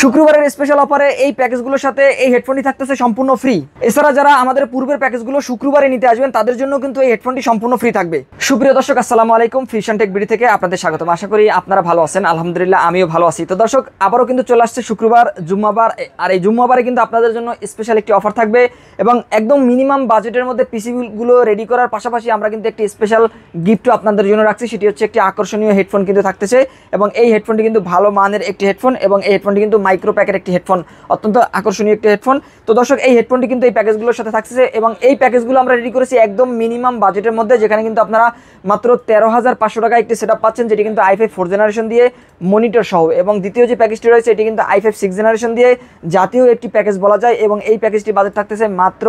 শুক্রবারের স্পেশাল অফারে এই প্যাকেজগুলোর সাথে এই হেডফোনটি থাকতেছে সম্পূর্ণ ফ্রি। এছাড়া যারা আমাদের পূর্বের প্যাকেজগুলো শুক্রবারে নিতে আসবেন তাদের জন্য কিন্তু এই হেডফোনটি সম্পূর্ণ ফ্রি থাকবে। সুপ্রিয় দর্শক, আসসালামু আলাইকুম। ফিশন টেক বিডি থেকে আপনাদের স্বাগতম। আশা করি আপনারা ভালো আছেন। আলহামদুলিল্লাহ, আমিও ভালো আছি। তো দর্শক, আবারও কিন্তু চলে আসছে শুক্রবার, জুম্মাবার। আর এই জুম্মাবারে কিন্তু আপনাদের জন্য স্পেশাল একটি অফার থাকবে এবং একদম মিনিমাম বাজেটের মধ্যে পিসিগুলো রেডি করার পাশাপাশি আমরা কিন্তু একটি স্পেশাল গিফটও আপনাদের জন্য রাখছি। সেটি হচ্ছে একটি আকর্ষণীয় হেডফোন কিন্তু থাকতেছে এবং এই হেডফোনটি কিন্তু ভালো মানের একটি হেডফোন এবং এই হেডফোনটি কিন্তু মাইক্রো প্যাকের একটি হেডফোন, অত্যন্ত আকর্ষণীয় একটি হেডফোন। তো দর্শক, এই হেডফোনটি কিন্তু এই প্যাকেজগুলোর সাথে থাকছে এবং এই প্যাকেজগুলো আমরা রেডি করেছি একদম মিনিমাম বাজেটের মধ্যে, যেখানে কিন্তু আপনারা মাত্র 13,500 টাকা একটি সেটআপ পাচ্ছেন, যেটি কিন্তু i5 4 জেনারেশন দিয়ে মনিটর সহ। এবং দ্বিতীয় যে প্যাকেজটি রয়েছে এটি কিন্তু i5 6 জেনারেশন দিয়ে জাতীয় একটি প্যাকেজ বলা যায় এবং এই প্যাকেজটি বাজেট থাকতেছে মাত্র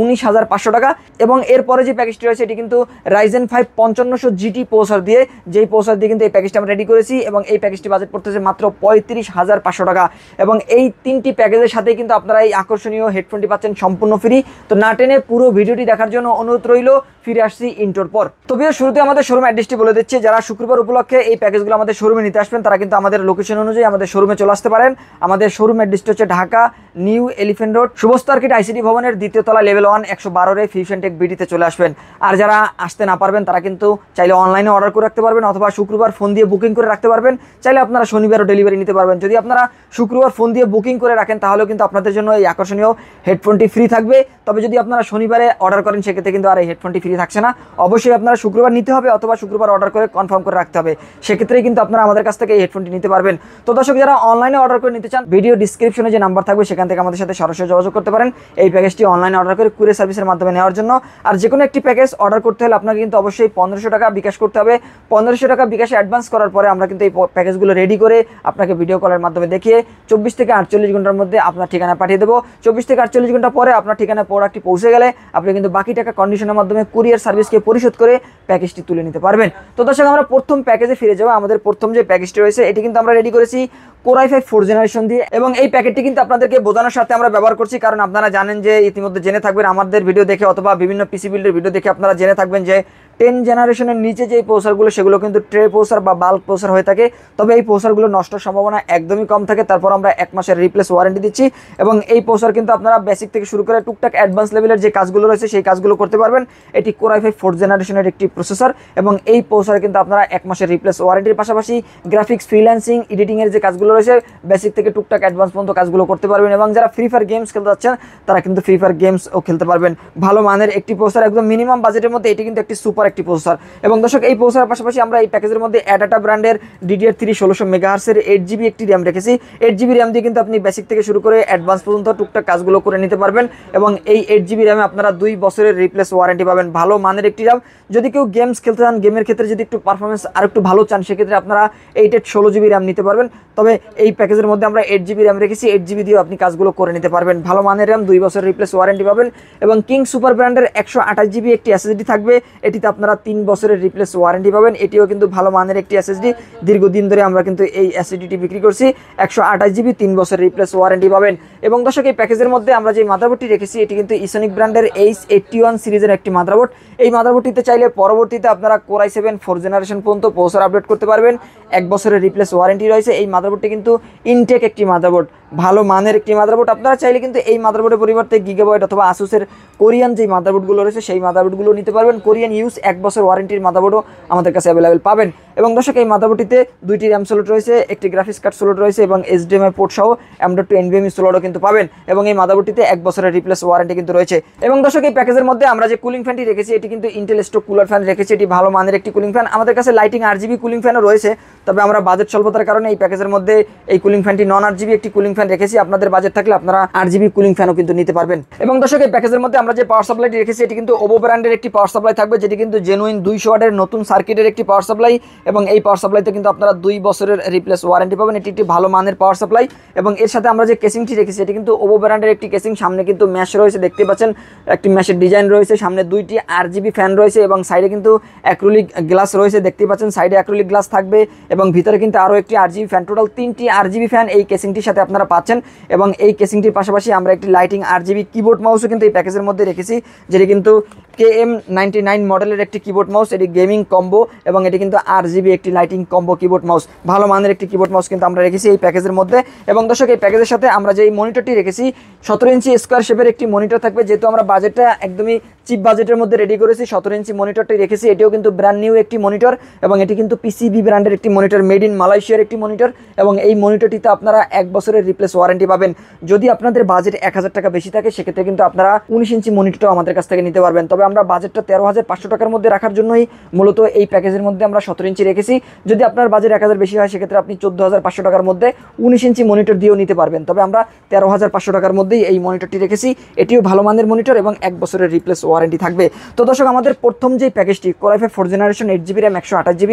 19,500 টাকা। এবং এরপরে যে প্যাকেজটি রয়েছে এটি কিন্তু Ryzen 5 5500 GT প্রসেসর দিয়ে, যেই প্রসেসর দিয়ে কিন্তু এই প্যাকেজটি আমরা রেডি করেছি এবং এই প্যাকেজটি বাজেট পড়তেছে মাত্র 35,500 টাকা। এবং এই তিনটি প্যাকেজের সাথে কিন্তু আপনারা এই আকর্ষণীয় হেডফোনটি পাচ্ছেন সম্পূর্ণ ফ্রি। তো না টেনে পুরো ভিডিওটি দেখার জন্য অনুরোধ রইল। ফিরে আসছি ইন্টোর পর। তবে শুরুতে আমাদের শোরুম অ্যাড্রেসটি বলে দিচ্ছি। যারা শুক্রবার উপলক্ষে এই প্যাকেজগুলো আমাদের শোরুমে নিতে আসবেন তারা কিন্তু আমাদের লোকেশন অনুযায়ী আমাদের শোরুমে চলে আসতে পারেন। আমাদের শোরুম অ্যাড্রেসটি হচ্ছে Dhaka New Elephant road, শুভস্ত আর্কিট ICT ভবনের দ্বিতীয় তলা, লেভেল 1, 112 ফিউশন টেক বিডিতে চলে আসবেন। আর যারা আসতে না পারবেন তারা কিন্তু চাইলে অনলাইনে অর্ডার করে রাখতে পারবেন অথবা শুক্রবার ফোন দিয়ে বুকিং করে রাখতে পারবেন। চাইলে আপনারা শনিবারও ডেলিভারি নিতে পারবেন। যদি আপনারা শুক্রবার ফোন দিয়ে বুকিং করে রাখেন তাহলেও কিন্তু আপনাদের জন্য এই আকর্ষণীয় হেডফোনটি ফ্রি থাকবে। তবে যদি আপনারা শনিবারে অর্ডার করেন সেক্ষেত্রে কিন্তু আর এই হেডফোনটি ফ্রি থাকছে না। অবশ্যই আপনারা শুক্রবার নিতে হবে অথবা শুক্রবার অর্ডার করে কনফার্ম করে রাখতে হবে, সেক্ষেত্রেই কিন্তু আপনারা আমাদের কাছ থেকে এই হেডফোনটি নিতে পারবেন। তো দর্শক, যারা অনলাইনে অর্ডার করে নিতে চান ভিডিও ডিসক্রিপশনে যে নাম্বার থাকবে সেখান থেকে আমাদের সাথে সরাসরি যোগাযোগ করতে পারেন এই প্যাকেজটি অনলাইনে অর্ডার করে কুরিয়ার সার্ভিসের মাধ্যমে নেওয়ার জন্য। আর যে কোনো একটি প্যাকেজ অর্ডার করতে হলে আপনাকে কিন্তু অবশ্যই 1500 টাকা বিকাশ করতে হবে। 1500 টাকা বিকাশে অ্যাডভান্স করার পরে আমরা কিন্তু এই প্যাকেজগুলো রেডি করে আপনাকে ভিডিও কলের মাধ্যমে দেখিয়ে 24 থেকে 48 ঘন্টার মধ্যে আপনার ঠিকানা পাঠিয়ে দেবো। 24 থেকে 48 ঘন্টা পরে আপনার ঠিকানায় প্রোডাক্টটি পৌঁছে গেলে আপনি কিন্তু বাকি টাকা কন্ডিশনের মাধ্যমে কুরিয়ার সার্ভিসকে পরিশোধ করে প্যাকেজটি তুলে নিতে পারবেন। তো দর্শক, আমরা প্রথম প্যাকেজে ফিরে যাবো। আমাদের প্রথম যে প্যাকেজটি রয়েছে এটি কিন্তু আমরা রেডি করেছি Core i5 4 জেনারেশন দিয়ে এবং এই প্যাকেটটি কিন্তু আপনাদেরকে বোঝানোর সাথে আমরা ব্যবহার করছি, কারণ আপনারা জানেন যে ইতিমধ্যে জেনে থাকবেন আমাদের ভিডিও দেখে অথবা বিভিন্ন পিসি বিল্ডের ভিডিও দেখে আপনারা জেনে থাকবেন যে 10 জেনারেশনের নিচে যে প্রসেসরগুলো সেগুলো কিন্তু ট্রে প্রসেসর বা বাল্ক প্রসেসর হয়ে থাকে। তবে এই প্রসেসরগুলো নষ্টের সম্ভাবনা একদমই কম থাকে। তারপর আমরা 1 মাসের রিপ্লেস ওয়ারেন্টি দিচ্ছি এবং এই প্রসেসর কিন্তু আপনারা বেসিক থেকে শুরু করে টুকটাক অ্যাডভান্স লেভেলের যে কাজগুলো রয়েছে সেই কাজগুলো করতে পারবেন। এটি Core i5 4 জেনারেশনের একটি প্রসেসর এবং এই প্রসেসরে কিন্তু আপনারা 1 মাসের রিপ্লেস ওয়ারেন্টির পাশাপাশি গ্রাফিক্স, ফ্রিল্যান্সিং, এডিটিংয়ের যে কাজগুলো রয়েছে বেসিক থেকে টুকটাক অ্যাডভান্স পর্যন্ত কাজগুলো করতে পারবেন। এবং যারা ফ্রি ফায়ার গেমস খেলতে যাচ্ছেন তারা কিন্তু ফ্রি ফায়ার গেমসও খেলতে পারবেন। ভালো মানের একটি প্রসেসর, একদম মিনিমাম বাজেটের মধ্যে এটি কিন্তু একটি সুপার একটি প্রসেসর। এবং দর্শক, এই প্রসেসরের পাশাপাশি আমরা এই প্যাকেজের মধ্যে অ্যাডাটা ব্র্যান্ডের DDR3 1600 মেগাহার্টজের 8GB একটি র্যাম রেখেছি। 8GB র্যাম দিয়ে কিন্তু আপনি বেসিক থেকে শুরু করে অ্যাডভান্স পর্যন্ত টুকটাক কাজগুলো করে নিতে পারবেন এবং এই 8GB র্যামে আপনারা 2 বছরের রিপ্লেস ওয়ারেন্টি পাবেন। ভালো মানের একটি র্যাম। যদি কেউ গেমস খেলতে চান, গেমের ক্ষেত্রে যদি একটু পারফরমেন্স আর একটু ভালো চান সেক্ষেত্রে আপনারা 8 16GB র্যাম নিতে পারবেন। তবে এই প্যাকেজের মধ্যে আমরা 8GB র্যাম রেখেছি। 8GB দিয়েও আপনি কাজগুলো করে নিতে পারবেন। ভালো মানের র্যাম, 2 বছরের রিপ্লেস ওয়ারেন্টি পাবেন এবং কিং সুপার ব্র্যান্ডের 128GB একটি SSD থাকবে। এটিতে আপনারা 3 বছরের রিপ্লেস ওয়ারেন্টি পাবেন। এটিও কিন্তু ভালো মানের একটি SSD। দীর্ঘদিন ধরে আমরা কিন্তু এই SSDটি বিক্রি করছি। 128GB 3 বছরের রিপ্লেস ওয়ারেন্টি পাবেন। এবং দর্শক, এই প্যাকেজের মধ্যে আমরা যে মাদারবোর্ডটি রেখেছি এটি কিন্তু ইসোনিক ব্র্যান্ডের H81 সিরিজের একটি মাদারবোর্ড। এই মাদারবোর্ডটিতে চাইলে পরবর্তীতে আপনারা Core i7 4 জেনারেশন পর্যন্ত প্রসেসর আপডেট করতে পারবেন। 1 বছরের রিপ্লেস ওয়ারেন্টি রয়েছে। এই মাদারবোর্ডটি কিন্তু ইনটেক একটি মাদারবোর্ড, ভালো মানের একটি মাদারবোর্ড। আপনারা চাইলে কিন্তু এই মাদারবোর্ডের পরিবর্তে গিগাবাইট অথবা আসুসের কোরিয়ান যে মাদারবোর্ডগুলো রয়েছে সেই মাদারবোর্ডগুলো নিতে পারবেন। কোরিয়ান ইউজ 1 বছর ওয়ারেন্টির মাদারবোর্ডও আমাদের কাছে অ্যাভেলেবেল পাবেন। এবং দর্শক, এই মাদারবোর্ডটিতে 2টি র্যাম স্লট রয়েছে, একটি গ্রাফিক্স কার্ড স্লট রয়েছে এবং HDMI পোর্ট সহ M.2 NVMe স্লটও কিন্তু পাবেন। এবং এই মাদারবোর্ডটিতে 1 বছরের রিপ্লেস ওয়ারেন্টি কিন্তু রয়েছে। এবং দর্শক, এই প্যাকেজের মধ্যে আমরা যে কুলিং ফ্যানটি রেখেছি এটি কিন্তু ইন্টেল স্টোক কুলার ফ্যান রেখেছি। এটি ভালো মানের একটি কুলিং ফ্যান। আমাদের কাছে লাইটিং RGB কুলিং ফ্যানও রয়েছে, তবে আমরা বাজেট স্বল্পতার কারণে এই প্যাকেজের মধ্যে এই কুলিং ফ্যানটি নন RGB একটি কুলিং ফ্যান রেখেছি। আপনাদের বাজেট থাকলে আপনারা RGB কুলিং ফ্যানও কিন্তু নিতে পারবেন। এবং দর্শক, এই প্যাকেজের মধ্যে আমরা যে পাওয়ার সাপ্লাইটি রেখেছি এটি কিন্তু ওভো ব্র্যান্ডের একটি পাওয়ার সাপ্লাই থাকবে, যেটি কিন্তু জেনুইন 200 ওয়াটের নতুন সার্কিটের একটি পাওয়ার সাপ্লাই এবং এই পাওয়ার সাপ্লাইতে কিন্তু আপনারা 2 বছরের রিপ্লেস ওয়ারেন্টি পাবেন। এটি একটি ভালো মানের পাওয়ার সাপ্লাই এবং এর সাথে আমরা যে কেসিংটি রেখেছি এটি কিন্তু ওভো ব্র্যান্ডের একটি কেসিং। সামনে কিন্তু ম্যাশ রয়েছে, দেখতে পাচ্ছেন একটি ম্যাশের ডিজাইন রয়েছে। সামনে 2টি RGB ফ্যান রয়েছে এবং সাইডে কিন্তু অ্যাক্রিলিক গ্লাস রয়েছে, দেখতে পাচ্ছেন সাইডে অ্যাক্রিলিক গ্লাস থাকবে। এবং এবং ভিতরে কিন্তু আরও একটি RGB ফ্যান, টোটাল 3টি RGB ফ্যান এই কেসিংটির সাথে আপনারা পাচ্ছেন। এবং এই কেসিংটির পাশাপাশি আমরা একটি লাইটিং RGB কিবোর্ড মাউসও কিন্তু এই প্যাকেজের মধ্যে রেখেছি, যেটি কিন্তু KM99 মডেলের একটি কিবোর্ড মাউস। এটি গেমিং কম্বো এবং এটি কিন্তু RGB একটি লাইটিং কম্বো কিবোর্ড মাউস, ভালো মানের একটি কিবোর্ড মাউস কিন্তু আমরা রেখেছি এই প্যাকেজের মধ্যে। এবং দর্শক এই প্যাকেজের সাথে আমরা যে মনিটরটি রেখেছি 17 ইঞ্চি স্কোয়ার শেপের একটি মনিটর থাকবে, যেহেতু আমরা বাজেটটা একদমই চিপ বাজেটের মধ্যে রেডি করেছি। 17 ইঞ্চি মনিটরটি রেখেছি, এটিও কিন্তু ব্র্যান্ড নিউ একটি মনিটর এবং এটি কিন্তু PCB ব্র্যান্ডের একটি মনিটর, মেড ইন মালয়েশিয়ার একটি মনিটর। এবং এই মনিটরটিতে আপনারা 1 বছরের রিপ্লেস ওয়ারেন্টি পাবেন। যদি আপনাদের বাজেট 1000 টাকা বেশি থাকে সেক্ষেত্রে কিন্তু আপনারা 19 ইঞ্চি মনিটরটাও আমাদের কাছ থেকে নিতে পারবেন। তবে আমরা বাজেটটা 13,500 টাকার মধ্যে রাখার জন্যই মূলত এই প্যাকেজের মধ্যে আমরা 17 ইঞ্চি রেখেছি। যদি আপনার বাজেট 1000 বেশি হয় সেক্ষেত্রে আপনি 14,500 টাকার মধ্যে 19 ইঞ্চি মনিটর দিয়েও নিতে পারবেন। তবে আমরা 13,500 টাকার মধ্যেই এই মনিটরটি রেখেছি। এটিও ভালো মানের মনিটর এবং 1 বছরের রিপ্লেস ওয়ারেন্টি থাকবে। তো দর্শক আমাদের প্রথম যে প্যাকেজটি Core i5 4th generation 8GB RAM 128GB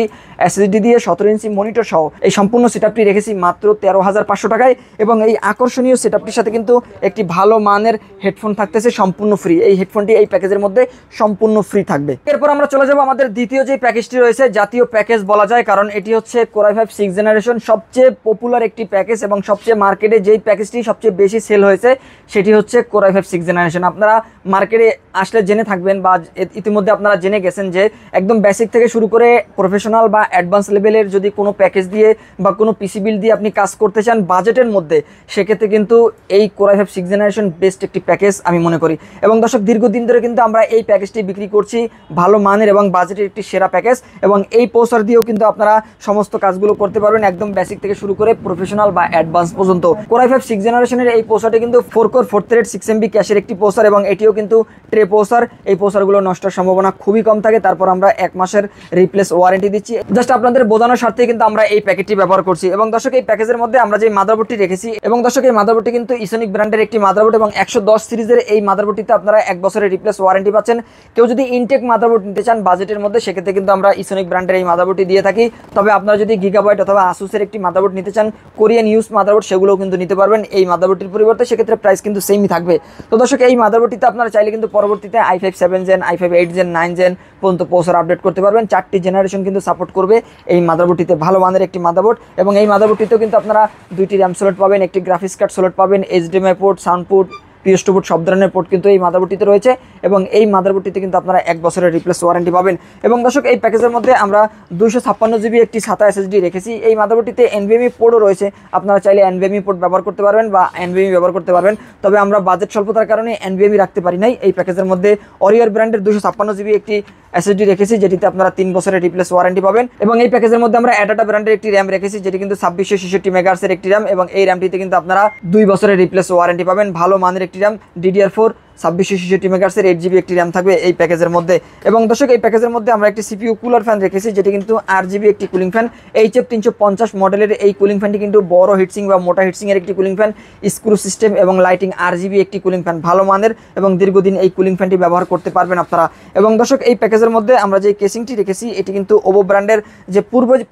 SSD দিয়ে 17 ইঞ্চি মনিটর সহ এই সম্পূর্ণ সেটআপটি রেখেছি মাত্র 13,500 টাকায়। এবং এই আকর্ষণীয় সেটআপটির সাথে কিন্তু একটি ভালো মানের হেডফোন থাকতেছে সম্পূর্ণ ফ্রি। এই হেডফোনটি এই প্যাকেজের মধ্যে সম্পূর্ণ ফ্রি থাকবে। এরপর আমরা চলে যাব আমাদের দ্বিতীয় যে প্যাকেজটি রয়েছে, জাতীয় প্যাকেজ বলা যায়, কারণ এটি হচ্ছে Core i5 6th জেনারেশন সবচেয়ে পপুলার একটি প্যাকেজ এবং সবচেয়ে মার্কেটে যেই প্যাকেজটি সবচেয়ে বেশি সেল হয়েছে সেটি হচ্ছে Core i5 6th জেনারেশন। আপনারা মার্কেটে আসলে জেনে থাকবেন বা ইতিমধ্যে আপনারা জেনে গেছেন যে একদম বেসিক থেকে শুরু করে প্রফেশনাল বা অ্যাডভান্স লেভেলের যদি কোনো প্যাকেজ দিয়ে বা কোনো পিসি বিল দিয়ে আপনি কাজ করতে চান বাজেটের মধ্যে, সেক্ষেত্রে কিন্তু এই Core i5 6th generation best একটি প্যাকেজ আমি মনে করি। এবং দর্শক দীর্ঘদিন ধরে কিন্তু আমরা এই প্যাকেজটি বিক্রি করছি, ভালো মানের এবং বাজেটের একটি সেরা প্যাকেজ। এবং এই প্রসেসর দিয়েও কিন্তু আপনারা সমস্ত কাজগুলো করতে পারবেন একদম বেসিক থেকে শুরু করে প্রফেশনাল বা অ্যাডভান্স পর্যন্ত। Core i5 6th জেনারেশনের এই প্রসেসরটি কিন্তু 4 কোর 4 থ্রেড 6MB ক্যাশের একটি প্রসেসর এবং এটিও কিন্তু ট্রে প্রসেসর। এই প্রসেসরগুলো নষ্টের সম্ভাবনা খুবই কম থাকে। তারপর আমরা 1 মাসের রিপ্লেস ওয়ারেন্টি দিচ্ছি। জাস্ট আপনাদের বোঝানোর স্বার্থে কিন্তু আমরা এই প্যাকেটটি ব্যবহার করছি। এবং দর্শক এই প্যাকেজের মধ্যে আমরা যে মাদারবোর্ডটি রেখেছি, এবং দর্শক এই মাদারবোর্ডটি কিন্তু ইসোনিক ব্র্যান্ডের একটি মাদারবোর্ড এবং 110 সিরিজের এই মাদারবোর্ডটিতে আপনারা 1 বছরের রিপ্লেস ওয়ারেন্টি পাচ্ছেন। কেউ যদি ইনটেক মাদারবোর্ড নিতে চান বাজেটের মধ্যে সেক্ষেত্রে কিন্তু আমরা ইসোনিক ব্র্যান্ডের এই মাদারবোর্ডটি দিয়ে থাকি। তবে আপনারা যদি গিগাবাইট অথবা আসুসের একটি মাদারবোর্ড নিতে চান, কোরিয়ান ইউজ মাদারবোর্ড, সেগুলোও কিন্তু নিতে পারবেন এই মাদারবোর্ডটির পরিবর্তে। সেক্ষেত্রে প্রাইস কিন্তু সেমই থাকবে। তো দর্শক এই মাদারবোর্ডটিতে আপনারা চাইলে কিন্তু পরবর্তীতে i5 7 gen, i5 8 gen, 9 gen পর্যন্ত প্রসেসর আপডেট করতে পারবেন। 4টি জেনারেশন কিন্তু সাপোর্ট করবে এই মাদারবোর্ডটিতে, ভালো মানের একটি মাদারবোর্ড। এবং এই মাদারবোর্ডটিতেও কিন্তু আপনারা 2টি র্যাম স্লট পাবেন, একটি গ্রাফিক্স কার্ড স্লট পাবেন, HDMI port, sound port, PS2 port, সব ধরনের পোর্ট কিন্তু এই মাদারবোর্ডটিতে রয়েছে। এবং এই মাদারবোর্ডটিতে কিন্তু আপনারা 1 বছরের রিপ্লেস ওয়ারেন্টি পাবেন। এবং দর্শক এই প্যাকেজের মধ্যে আমরা 256GB একটি SATA SSD রেখেছি। এই মাদারবোর্ডটিতে NVMe পোর্টও রয়েছে, আপনারা চাইলে NVMe পোর্ট ব্যবহার করতে পারবেন বা NVMe ব্যবহার করতে পারবেন। তবে আমরা বাজেট স্বল্পতার কারণে NVMe রাখতে পারি নাই। এই প্যাকেজের মধ্যে Orior ব্র্যান্ডের 256GB একটি SSD রেখেছি, যেটিতে আপনারা 3 বছরের রিপ্লেস ওয়ারেন্টি পাবেন। এবং এই প্যাকেজের মধ্যে আমরা Adata ব্র্যান্ডের একটি র্যাম রেখেছি, যেটি কিন্তু 2666 মেগাহার্টজের একটি র্যাম এবং এই র্যামটিতে কিন্তু আপনারা 2 বছরের রিপ্লেস ওয়ারেন্টি পাবেন। ভালো মানের একটি র্যাম, DDR4 2666 মেগাহার্টজের 8GB একটি র্যাম থাকবে এই প্যাকেজের মধ্যে। এবং দর্শক এই প্যাকেজের মধ্যে আমরা একটি CPU কুলার ফ্যান রেখেছি, যেটি কিন্তু RGB একটি কুলিং ফ্যান। HF 350 মডেলের এই কুলিং ফ্যানটি কিন্তু বড় হিটসিং বা মোটা হিটসিং এর একটি কুলিং ফ্যান, স্ক্রু সিস্টেম এবং লাইটিং RGB একটি কুলিং ফ্যান, ভালো মানের এবং দীর্ঘদিন এই কুলিং ফ্যানটি ব্যবহার করতে পারবেন আপনারা। এবং দর্শক এই প্যাকেজের মধ্যে আমরা যে কেসিংটি রেখেছি এটি কিন্তু ওভো ব্র্যান্ডের যে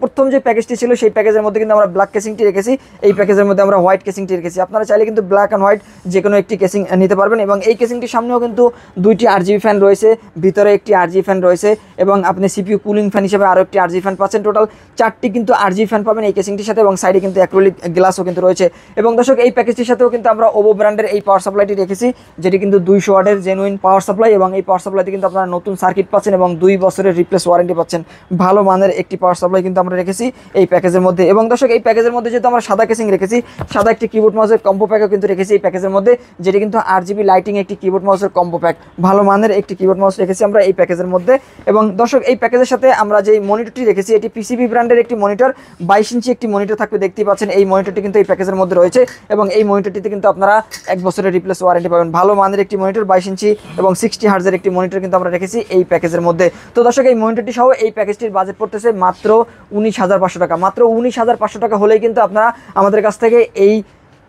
প্রথম যে প্যাকেজটি ছিল সেই প্যাকেজের মধ্যে কিন্তু আমরা ব্ল্যাক কেসিংটি রেখেছি। এই প্যাকেজের মধ্যে আমরা হোয়াইট কেসিংটি রেখেছি। আপনারা চাইলে কিন্তু ব্ল্যাক অ্যান্ড হোয়াইট যে কোনো একটি কেসিং নিতে পারবেন। এবং এই কেসিংটির সামনেও কিন্তু 2টি RGB ফ্যান রয়েছে, ভিতরে একটি RGB ফ্যান রয়েছে এবং আপনি CPU কুলিং ফ্যান হিসেবে আরও একটি RGB ফ্যান পাচ্ছেন। টোটাল 4টি কিন্তু RGB ফ্যান পাবেন এই কেসিংটির সাথে এবং সাইডে কিন্তু অ্যাক্রিলিক গ্লাসও কিন্তু রয়েছে। এবং দর্শক এই প্যাকেজটির সাথেও কিন্তু আমরা ওভো ব্র্যান্ডের এই পাওয়ার সাপ্লাইটি রেখেছি, যেটি কিন্তু 200 ওয়াটের জেনুইন পাওয়ার সাপ্লাই এবং এই পাওয়ার সাপ্লাইতে কিন্তু আপনারা নতুন সার্কিট পাচ্ছেন এবং 2 বছরের রিপ্লেস ওয়ারেন্টি পাচ্ছেন। ভালো মানের একটি পাওয়ার সাপ্লাই কিন্তু আমরা রেখেছি এই প্যাকেজের মধ্যে। এবং দর্শক এই প্যাকেজের মধ্যে যেহেতু আমরা সাদা কেসিং রেখেছি, সাদা একটি কিবোর্ড মাউসের কম্বো প্যাকও কিন্তু রেখেছি এই প্যাকেজের মধ্যে, যেটি কিন্তু RGB লাইটিং একটি কিবোর্ড মাউসের কম্বো প্যাক, ভালো মানের একটি কিবোর্ড মাউস রেখেছি আমরা এই প্যাকেজের মধ্যে। এবং দর্শক এই প্যাকেজের সাথে আমরা যে মনিটরটি রেখেছি এটি PCB ব্র্যান্ডের একটি মনিটর, 22 ইঞ্চি একটি মনিটর থাকবে, দেখতেই পাচ্ছেন এই মনিটরটি কিন্তু এই প্যাকেজের মধ্যে রয়েছে। এবং এই মনিটরটিতে কিন্তু আপনারা 1 বছরের রিপ্লেস ওয়ারেন্টি পাবেন। ভালো মানের একটি মনিটর, 22 ইঞ্চি এবং 60 হার্জের একটি মনিটর কিন্তু আমরা রেখেছি এই প্যাকেজের মধ্যে। তো দর্শক এই মনিটরটি সহ এই প্যাকেজটির বাজেট পড়তেছে মাত্র 19,500 টাকা। মাত্র 19,500 টাকা হলেই কিন্তু আপনারা আমাদের কাছ থেকে এই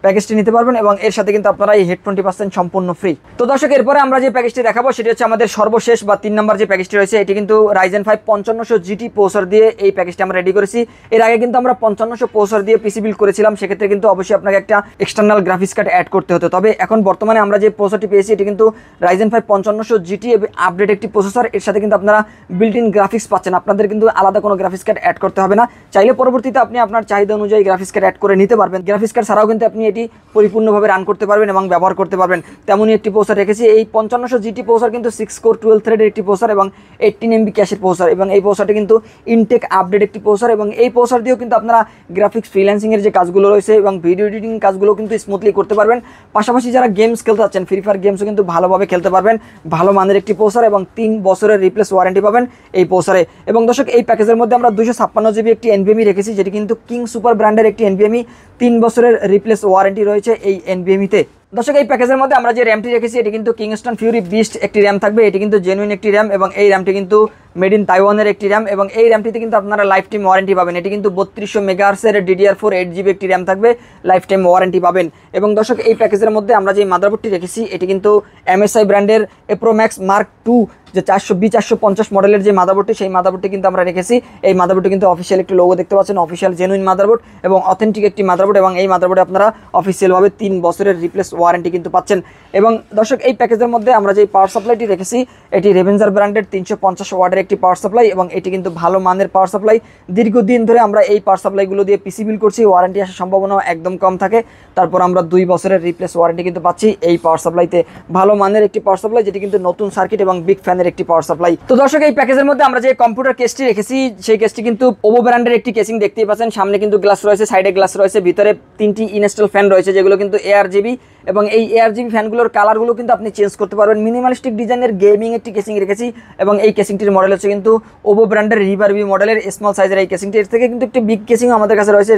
প্যাকেজটি নিতে পারবেন এবং এর সাথে কিন্তু আপনারা এই হেডফোনটি পাচ্ছেন সম্পূর্ণ ফ্রি। তো দর্শক, এরপরে আমরা যে প্যাকেজটি দেখাবো সেটি হচ্ছে আমাদের সর্বশেষ বা 3 নম্বর যে প্যাকেজটি রয়েছে, এটি কিন্তু Ryzen 5 5500 GT প্রসেসর দিয়ে এই প্যাকেজটি আমরা রেডি করেছি। এর আগে কিন্তু আমরা 5500 প্রসেসর দিয়ে পিসি বিল্ড করেছিলাম, সেক্ষেত্রে কিন্তু অবশ্যই আপনাকে একটা এক্সটার্নাল গ্রাফিক্স কার্ড অ্যাড করতে হতো। তবে এখন বর্তমানে আমরা যে প্রসেসরটি পেয়েছি এটি কিন্তু Ryzen 5 5500 GT আপডেট একটি প্রসেসর। এর সাথে কিন্তু আপনারা বিল্ট ইন গ্রাফিক্স পাচ্ছেন, আপনাদের কিন্তু আলাদা কোনো গ্রাফিক্স কার্ড অ্যাড করতে হবে না। চাইলে পরবর্তীতে আপনি আপনার চাহিদা অনুযায়ী গ্রাফিক্স কার্ড অ্যাড করে নিতে পারবেন। গ্রাফিক্স কার্ড ছাড়াও কিন্তু আপনি এটি পরিপূর্ণভাবে রান করতে পারবেন এবং ব্যবহার করতে পারবেন, তেমনই একটি প্রসেসর রেখেছি। এই 5500 GT প্রসেসর কিন্তু 6 কোর 12 থ্রেডের একটি প্রসেসর এবং 18 MB ক্যাশের প্রসেসর, এবং এই প্রসেসরটি কিন্তু ইনটেক আপডেট একটি প্রসেসর, এবং এই প্রসেসর দিয়েও কিন্তু আপনারা গ্রাফিক্স ফ্রিল্যান্সিংয়ের যে কাজগুলো রয়েছে এবং ভিডিও এডিটিং কাজগুলো কিন্তু স্মুথলি করতে পারবেন। পাশাপাশি যারা গেমস খেলতে যাচ্ছেন, ফ্রি ফায়ার গেমসও কিন্তু ভালোভাবে খেলতে পারবেন। ভালো মানের একটি প্রসেসর এবং 3 বছরের রিপ্লেস ওয়ারেন্টি পাবেন এই প্রসেসরে। এবং দর্শক, এই প্যাকেজের মধ্যে আমরা 256 GB একটি NVMe রেখেছি, যেটি কিন্তু কিং সুপার ব্র্যান্ডের একটি NVMe। 3 বছরের রিপ্লেস ওয়ারেন্টি রয়েছে এই NVMe-তে। দর্শক, এই প্যাকেজের মধ্যে আমরা যে র্যামটি রেখেছি এটি কিন্তু কিংস্টন ফিউরি বিস্ট একটি র্যাম থাকবে। এটি কিন্তু জেনুইন একটি র্যাম এবং এই র্যামটি কিন্তু মেড ইন তাইওয়ানের একটি র্যাম, এবং এই র্যামটিতে কিন্তু আপনারা লাইফ টাইম ওয়ারেন্টি পাবেন। এটি কিন্তু 3200 মেগাহার্টজের DDR4 8GB একটি র্যাম থাকবে, লাইফ টাইম ওয়ারেন্টি পাবেন। এবং দর্শক, এই প্যাকেজের মধ্যে আমরা যে মাদারবোর্ডটি রেখেছি এটি কিন্তু MSI ব্র্যান্ডের এপ্রোম্যাক্স মার্ক 2 যে 450 মডেলের যে মাদারবোর্ডটি, সেই মাদারবোর্ডটি কিন্তু আমরা রেখেছি। এই মাদারবোর্ডটি কিন্তু অফিসিয়াল একটি লোগো দেখতে পাচ্ছেন, অফিসিয়াল জেনুইন মাদারবোর্ড এবং অথেন্টিক একটি মাদারবোর্ড, এবং এই মাদারবোর্ডে আপনারা অফিসিয়ালভাবে 3 বছরের রিপ্লেস ওয়ারেন্টি কিন্তু পাচ্ছেন। এবং দর্শক, এই প্যাকেজের মধ্যে আমরা যে পাওয়ার সাপ্লাইটি রেখেছি এটি রেভেঞ্জার ব্র্যান্ডের 350 ওয়াটের একটি পাওয়ার সাপ্লাই, এবং এটি কিন্তু ভালো মানের পাওয়ার সাপ্লাই। দীর্ঘদিন ধরে আমরা এই পাওয়ার সাপ্লাইগুলো দিয়ে পিসি বিল্ড করছি, ওয়ারেন্টি আসার সম্ভাবনা একদম কম থাকে। তারপর আমরা 2 বছরের রিপ্লেস ওয়ারেন্টি কিন্তু পাচ্ছি এই পাওয়ার সাপ্লাইতে। ভালো মানের একটি পাওয়ার সাপ্লাই, যেটি কিন্তু নতুন সার্কিট এবং বিগ ফ্যানের একটি পাওয়ার সাপ্লাই। তো দর্শক, এই প্যাকেজের মধ্যে আমরা যে কম্পিউটার কেসটি রেখেছি সেই কেসটি কিন্তু ওভো ব্র্যান্ডের একটি কেসিং দেখতেই পাচ্ছেন। সামনে কিন্তু গ্লাস রয়েছে, সাইডে গ্লাস রয়েছে, ভিতরে 3টি ইনস্টল ফ্যান রয়েছে যেগুলো কিন্তু ARGB, এবং এই ARGB ফ্যানগুলোর কালারগুলো কিন্তু আপনি চেঞ্জ করতে পারবেন। মিনিমালিস্টিক ডিজাইনের গেমিং একটি কেসিং রেখেছি, এবং এই কেসিংটির মডেল হচ্ছে কিন্তু ওভো ব্র্যান্ডের রিভারবি মডেলের স্মল সাইজের এই কেসিংটি। এর থেকে কিন্তু একটি বিগ কেসিং আমাদের কাছে রয়েছে,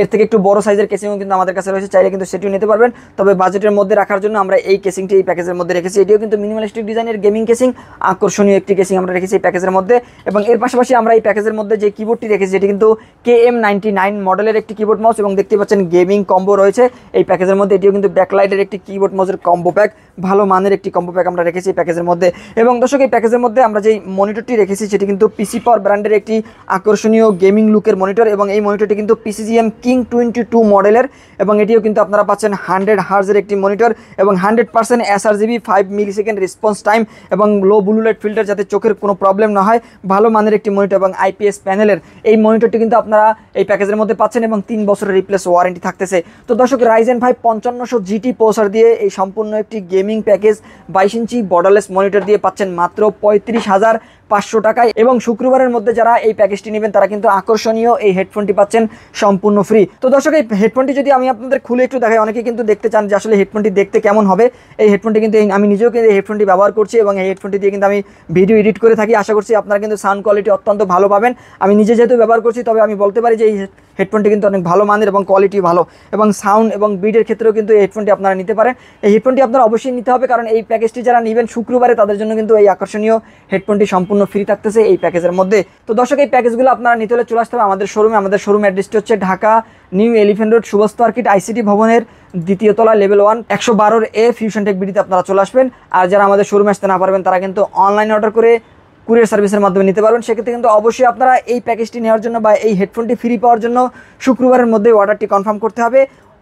এর থেকে একটু বড় সাইজের কেসিংও কিন্তু আমাদের কাছে রয়েছে, চাইলে কিন্তু সেটিও নিতে পারবেন। তবে বাজেটের মধ্যে রাখার জন্য আমরা এই কেসিংটি এই প্যাকেজের মধ্যে রেখেছি। এটিও কিন্তু মিনিমালিস্টিক ডিজাইনের গেমিং কেসিং, আকর্ষণীয় একটি কেসিং আমরা রেখেছি এই প্যাকেজের মধ্যে। এবং এর পাশাপাশি আমরা এই প্যাকেজের মধ্যে যে কিবোর্ডটি রেখেছি এটি কিন্তু KM99 মডেলের একটি কিবোর্ড মাউস, এবং দেখতে পাচ্ছেন গেমিং কম্বো রয়েছে এই প্যাকেজের মধ্যে। এটিও কিন্তু ব্যাকলাইটের একটি কিবোর্ড মাউসের কম্বো প্যাক, ভালো মানের একটি কম্বো প্যাক আমরা রেখেছি এই প্যাকেজের মধ্যে। এবং দর্শক, এই প্যাকেজের মধ্যে আমরা যেই মনিটরটি রেখেছি সেটি কিন্তু পিসি পাওয়ার ব্র্যান্ডের একটি আকর্ষণীয় গেমিং লুকের মনিটর, এবং এই মনিটরটি কিন্তু PCGM কিং 22 মডেলের, এবং এটিও কিন্তু আপনারা পাচ্ছেন 100 হার্জের একটি মনিটর, এবং 100% sRGB 5 মিলিসেকেন্ড রেসপন্স টাইম, এবং লো ব্লু লাইট ফিল্টার, যাতে চোখের কোনো প্রবলেম না হয়। ভালো মানের একটি মনিটর এবং IPS প্যানেলের এই মনিটরটি কিন্তু আপনারা এই প্যাকেজের মধ্যে পাচ্ছেন, এবং 3 বছরের রিপ্লেস ওয়ারেন্টি থাকতেছে। তো দর্শক, Ryzen 5 5500 GT প্রসেসর দিয়ে এই সম্পূর্ণ একটি গেমিং প্যাকেজ 22 ইঞ্চি বর্ডারলেস মনিটর দিয়ে পাচ্ছেন মাত্র 35,500 টাকায়। এবং শুক্রবারের মধ্যে যারা এই প্যাকেজটি নেবেন তারা কিন্তু আকর্ষণীয় এই হেডফোনটি পাচ্ছেন সম্পূর্ণ ফ্রি। তো দর্শক, এই হেডফোনটি যদি আমি আপনাদের খুলে একটু দেখাই, অনেকে কিন্তু দেখতে চান যে আসলে হেডফোনটি দেখতে কেমন হবে। এই হেডফোনটি কিন্তু আমি নিজেও কিন্তু এই হেডফোনটি ব্যবহার করছি, এবং এই হেডফোনটি দিয়ে কিন্তু আমি ভিডিও এডিট করে থাকি। আশা করছি আপনারা কিন্তু সাউন্ড কোয়ালিটি অত্যন্ত ভালো পাবেন। আমি নিজে যেহেতু ব্যবহার করছি, তবে আমি বলতে পারি যে এই হেডফোনটি কিন্তু অনেক ভালো মানের এবং কোয়ালিটি ভালো, এবং সাউন্ড এবং বিটের ক্ষেত্রেও কিন্তু এই হেডফোনটি আপনারা নিতে পারেন। এই হেডফোনটি আপনারা অবশ্যই নিতে হবে, কারণ এই প্যাকেজটি যারা নেবেন শুক্রবারে তাদের জন্য কিন্তু এই আকর্ষণীয় হেডফোনটি সম্পূর্ণ ফ্রি থাকতেছে এই প্যাকেজের মধ্যে। তো দর্শক, এই প্যাকেজগুলো আপনারা নিতে হলে চলে আসতে হবে আমাদের শোরুমে। আমাদের শোরুম অ্যাড্রেসটি হচ্ছে Dhaka New Elephant Road, Subhash Market, ICT ভবনের 2য় তলা, লেভেল 1, 112A ফিউশন টেক বিডিতে আপনারা চলে আসবেন। আর যারা আমাদের শোরুমে আসতে না পারবেন তারা কিন্তু অনলাইনে অর্ডার করে কুরিয়ার সার্ভিসের মাধ্যমে নিতে পারবেন। সেক্ষেত্রে কিন্তু অবশ্যই আপনারা এই প্যাকেজটি নেওয়ার জন্য বা এই হেডফোনটি ফ্রি পাওয়ার জন্য শুক্রবারের মধ্যে অর্ডারটি কনফার্ম করতে হবে।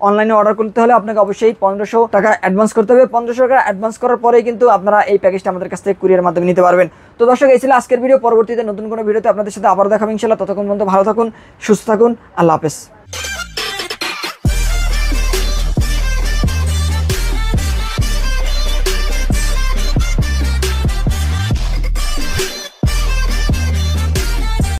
অনলাইনে অর্ডার করতে হলে আপনাকে অবশ্যই 1500 টাকা অ্যাডভান্স করতে হবে। 1500 টাকা অ্যাডভান্স করার পরেই কিন্তু আপনারা এই প্যাকেজটা আমাদের কাছ থেকে কুরিয়ার মাধ্যমে নিতে পারবেন। তো দর্শক, এই ছিল আজকের ভিডিও। পরবর্তীতে নতুন কোনো ভিডিওতে আপনাদের সাথে আবার দেখাবো ইনশাআল্লাহ। ততক্ষণ পর্যন্ত ভালো থাকুন, সুস্থ থাকুন, আল্লাহ হাফেজ।